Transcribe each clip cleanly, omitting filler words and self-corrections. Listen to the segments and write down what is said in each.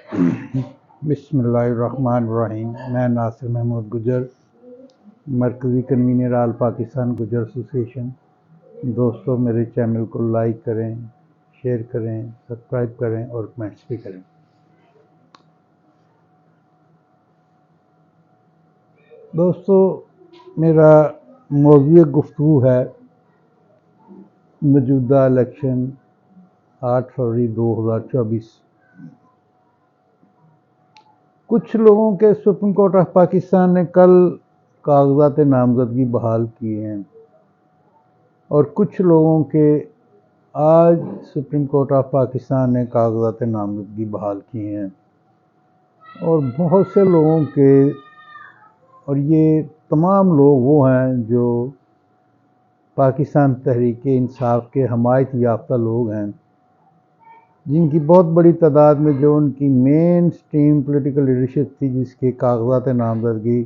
بسم اللہ الرحمن الرحیم۔ میں ناصر محمود گجر، مرکزی کنوینر آل پاکستان گجر ایسوسی ایشن۔ دوستو میرے چینل کو لائک کریں، شیئر کریں، سبسکرائب کریں اور کمنٹس بھی کریں۔ دوستو میرا موضوع گفتگو ہے موجودہ الیکشن 8 فروری 2024۔ کچھ لوگوں کے سپریم کورٹ آف پاکستان نے کل کاغذات نامزدگی بحال کیے ہیں اور کچھ لوگوں کے آج سپریم کورٹ آف پاکستان نے کاغذات نامزدگی بحال کیے ہیں اور بہت سے لوگوں کے، اور یہ تمام لوگ وہ ہیں جو پاکستان تحریک انصاف کے حمایت یافتہ لوگ ہیں، جن کی بہت بڑی تعداد میں جو ان کی مین سٹریم پولیٹیکل لیڈرشپ تھی، جس کے کاغذات نامزدگی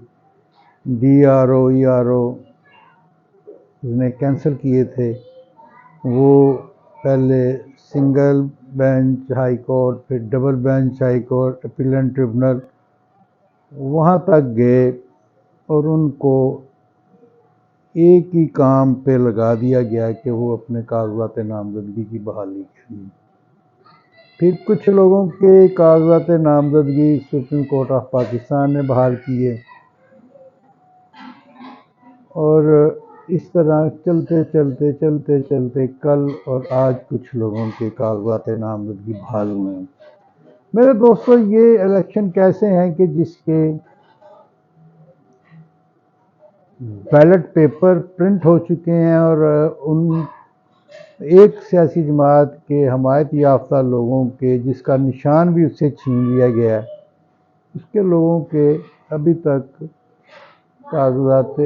D R O E R O نے کینسل کیے تھے، وہ پہلے سنگل بینچ ہائی کورٹ، پھر double bench high court, appellate tribunal, وہاں تک گئے اور ان کو ایک ہی کام پہ لگا دیا گیا کہ وہ اپنے کاغذات نامزدگی کی بحالی کریں۔ پھر کچھ لوگوں کے کاغذات نامزدگی سپریم کورٹ آف پاکستان نے بحال کیے اور اس طرح چلتے کل اور آج کچھ لوگوں کے کاغذات نامزدگی بحال ہوئے ہیں۔ میرے دوستو، یہ الیکشن کیسے ہیں کہ جس کے بیلٹ پیپر پرنٹ ہو چکے ہیں اور ان ایک سیاسی جماعت کے حمایت یافتہ لوگوں کے، جس کا نشان بھی اس سے چھین لیا گیا ہے، اس کے لوگوں کے ابھی تک کاغذات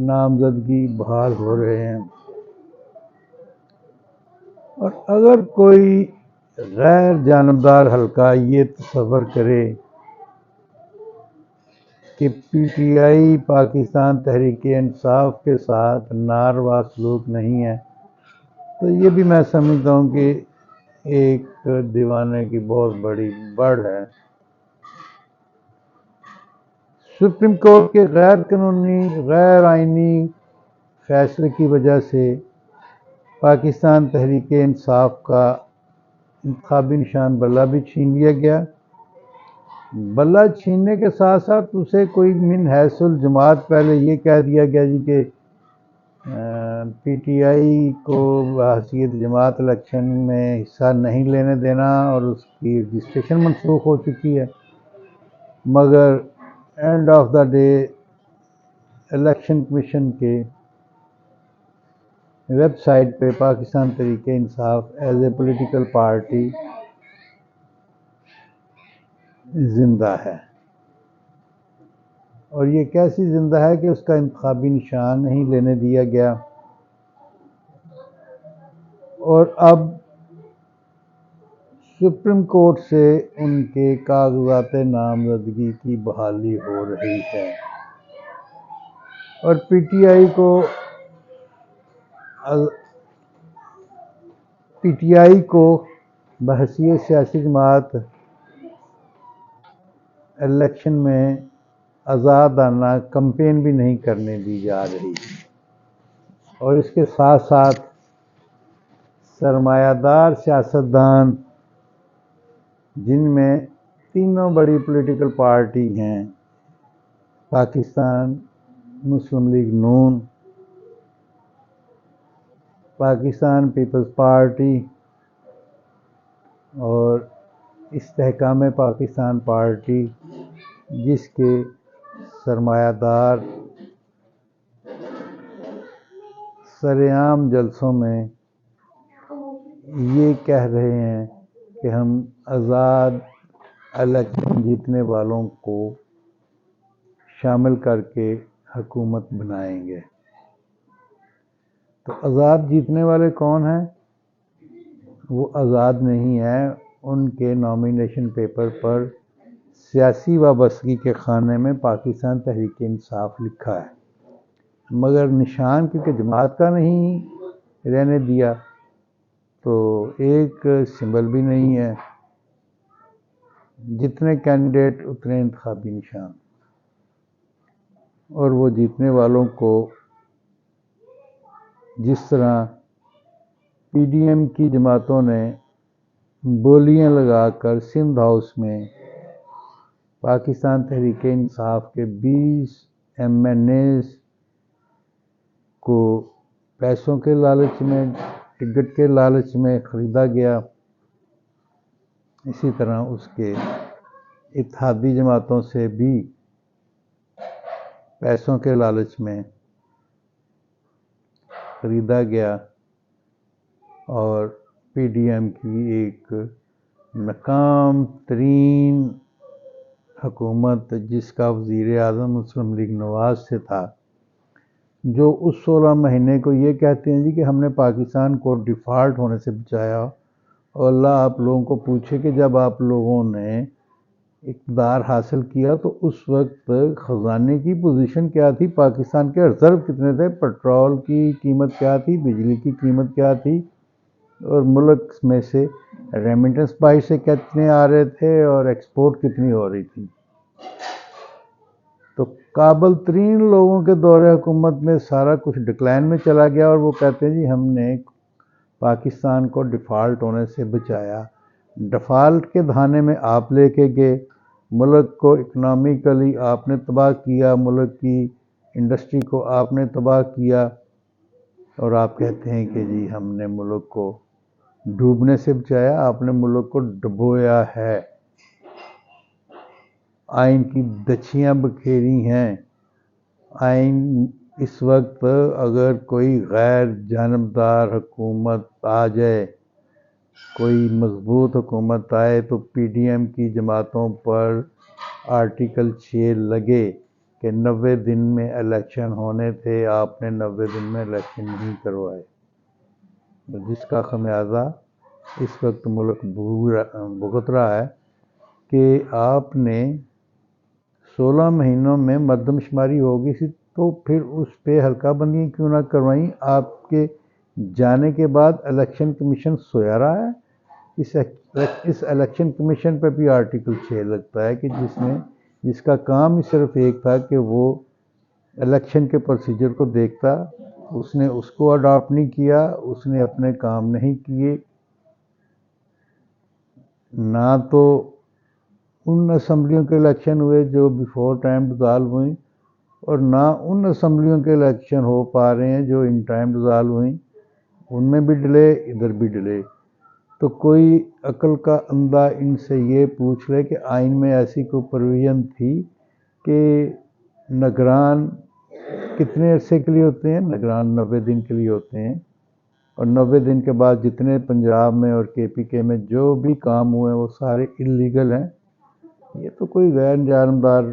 نامزدگی بحال ہو رہے ہیں۔ اور اگر کوئی غیر جانبدار حلقہ یہ تصور کرے کہ P T I Pakistan Tehreek Insaf کے ساتھ ناروا سلوک نہیں ہے، تو یہ بھی میں سمجھتا ہوں کہ ایک دیوانے کی بہت بڑی بڑھ ہے۔ سپریم کورٹ کے غیر قانونی، غیر آئینی فیصلے کی وجہ سے پاکستان تحریک انصاف کا انتخابی نشان بلہ بھی چھین لیا گیا۔ بلہ چھیننے کے ساتھ ساتھ اسے کوئی من حیث الجماعت پہلے یہ کہہ دیا گیا جی کہ پی ٹی آئی کو بحیثیت جماعت الیکشن میں حصہ نہیں لینے دینا اور اس کی رجسٹریشن منسوخ ہو چکی ہے، مگر and of the day election commission کے ویب سائٹ پہ Pakistan Tehreek Insaf as a political party زندہ ہے۔ اور یہ کیسی زندہ ہے کہ اس کا انتخابی نشان نہیں لینے دیا گیا، اور اب سپریم کورٹ سے ان کے کاغذات نامزدگی کی بحالی ہو رہی ہے اور پی ٹی آئی کو بحیثیت سیاسی جماعت الیکشن میں آزادانہ کمپین بھی نہیں کرنے دی جا رہی، اور اس کے ساتھ ساتھ سرمایہ دار سیاستدان، جن میں تینوں بڑی پولیٹیکل پارٹی ہیں، پاکستان مسلم لیگ نون، پاکستان پیپلز پارٹی اور استحکام پاکستان پارٹی، جس کے سرمایہ دار سرعام جلسوں میں یہ کہہ رہے ہیں کہ ہم آزاد الیکشن جیتنے والوں کو شامل کر کے حکومت بنائیں گے۔ تو آزاد جیتنے والے کون ہیں؟ وہ آزاد نہیں ہیں، ان کے نامینیشن پیپر پر سیاسی وابستگی کے خانے میں پاکستان تحریک انصاف لکھا ہے، مگر نشان کیونکہ جماعت کا نہیں رہنے دیا تو ایک سمبل بھی نہیں ہے۔ جتنے کینڈیڈیٹ اتنے انتخابی نشان، اور وہ جیتنے والوں کو جس طرح پی ڈی ایم کی جماعتوں نے بولیاں لگا کر سندھ ہاؤس میں پاکستان تحریک انصاف کے 20 ایم این ایز کو پیسوں کے لالچ میں، ٹکٹ کے لالچ میں خریدا گیا، اسی طرح اس کے اتحادی جماعتوں سے بھی پیسوں کے لالچ میں خریدا گیا، اور پی ڈی ایم کی ایک ناکام ترین حکومت، جس کا وزیر اعظم مسلم لیگ نواز سے تھا، جو اس 16 مہینے کو یہ کہتے ہیں جی کہ ہم نے پاکستان کو ڈیفالٹ ہونے سے بچایا، اور اللہ آپ لوگوں کو پوچھے کہ جب آپ لوگوں نے اقتدار حاصل کیا تو اس وقت خزانے کی پوزیشن کیا تھی، پاکستان کے ریزرو کتنے تھے، پیٹرول کی قیمت کیا تھی، بجلی کی قیمت کیا تھی، اور ملک میں سے ریمیٹنس باہر سے کتنے آ رہے تھے اور ایکسپورٹ کتنی ہو رہی تھی۔ تو قابل ترین لوگوں کے دور حکومت میں سارا کچھ ڈکلائن میں چلا گیا، اور وہ کہتے ہیں جی ہم نے پاکستان کو ڈیفالٹ ہونے سے بچایا۔ ڈیفالٹ کے دھانے میں آپ لے کے گئے، ملک کو اکنامیکلی آپ نے تباہ کیا، ملک کی انڈسٹری کو آپ نے تباہ کیا، اور آپ کہتے ہیں کہ جی ہم نے ملک کو ڈوبنے سے بچایا۔ آپ نے ملک کو ڈبویا ہے، آئین کی دچیاں بکھیری ہیں۔ آئین اس وقت اگر کوئی غیر جانبدار حکومت آ جائے، کوئی مضبوط حکومت آئے، تو پی ڈی ایم کی جماعتوں پر آرٹیکل 6 لگے کہ 90 دن میں الیکشن ہونے تھے، آپ نے 90 دن میں الیکشن نہیں کروائے، جس کا خمیازہ اس وقت ملک بھگت رہا ہے کہ آپ نے 16 مہینوں میں مردم شماری ہوگی سی، تو پھر اس پہ حلقہ بندیاں کیوں نہ کروائیں؟ آپ کے جانے کے بعد الیکشن کمیشن سویا رہا ہے۔ اس الیکشن کمیشن پہ بھی آرٹیکل 6 لگتا ہے کہ جس کا کام ہی صرف ایک تھا کہ وہ الیکشن کے پروسیجر کو دیکھتا، اس نے اس کو اڈاپٹ نہیں کیا، اس نے اپنے کام نہیں کیے، نہ تو ان اسمبلیوں کے الیکشن ہوئے جو بیفور ٹائم ڈسالو ہوئیں، اور نہ ان اسمبلیوں کے الیکشن ہو پا رہے ہیں جو ان ٹائم ڈسالو ہوئیں، ان میں بھی ڈلے، ادھر بھی ڈلے۔ تو کوئی عقل کا اندھا ان سے یہ پوچھ لے کہ آئین میں ایسی کوئی پروویژن تھی کہ نگران کتنے عرصے کے لیے ہوتے ہیں؟ نگران 90 دن کے لیے ہوتے ہیں، اور 90 دن کے بعد جتنے پنجاب میں اور کے پی کے میں جو بھی کام ہوئے وہ سارے انلیگل ہیں۔ یہ تو کوئی غیر جانبدار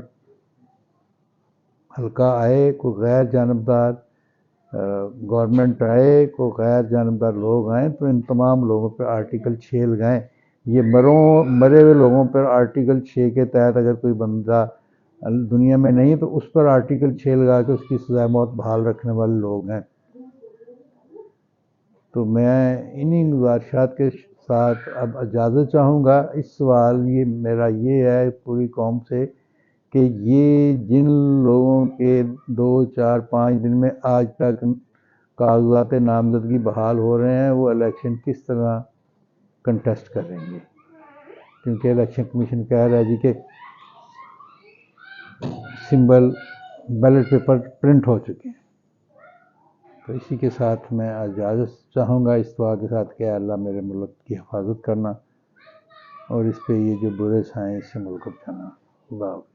حلقہ آئے، کوئی غیر جانبدار گورنمنٹ آئے، کوئی غیر جانبدار لوگ آئیں تو ان تمام لوگوں پر آرٹیکل 6 لگائیں۔ یہ مرے ہوئے لوگوں پر آرٹیکل 6 کے تحت اگر کوئی بندہ دنیا میں نہیں تو اس پر آرٹیکل 6 لگا کے اس کی سزائے موت بحال رکھنے والے لوگ ہیں۔ تو میں انہی گزارشات کے ساتھ اب اجازت چاہوں گا۔ اس سوال میرا یہ ہے پوری قوم سے کہ یہ جن لوگوں کے 2، 4، 5 دن میں آج تک کاغذات نامزدگی بحال ہو رہے ہیں، وہ الیکشن کس طرح کنٹیسٹ کریں گے، کیونکہ الیکشن کمیشن کہہ رہا ہے جی کہ سمبل بیلٹ پیپر پرنٹ ہو چکے ہیں۔ تو اسی کے ساتھ میں اجازت چاہوں گا اس دعا کے ساتھ کہ اللہ میرے ملک کی حفاظت کرنا، اور اس پہ یہ جو برے چھائیں اس سے ملک کو بچانا۔ اللہ حافظ۔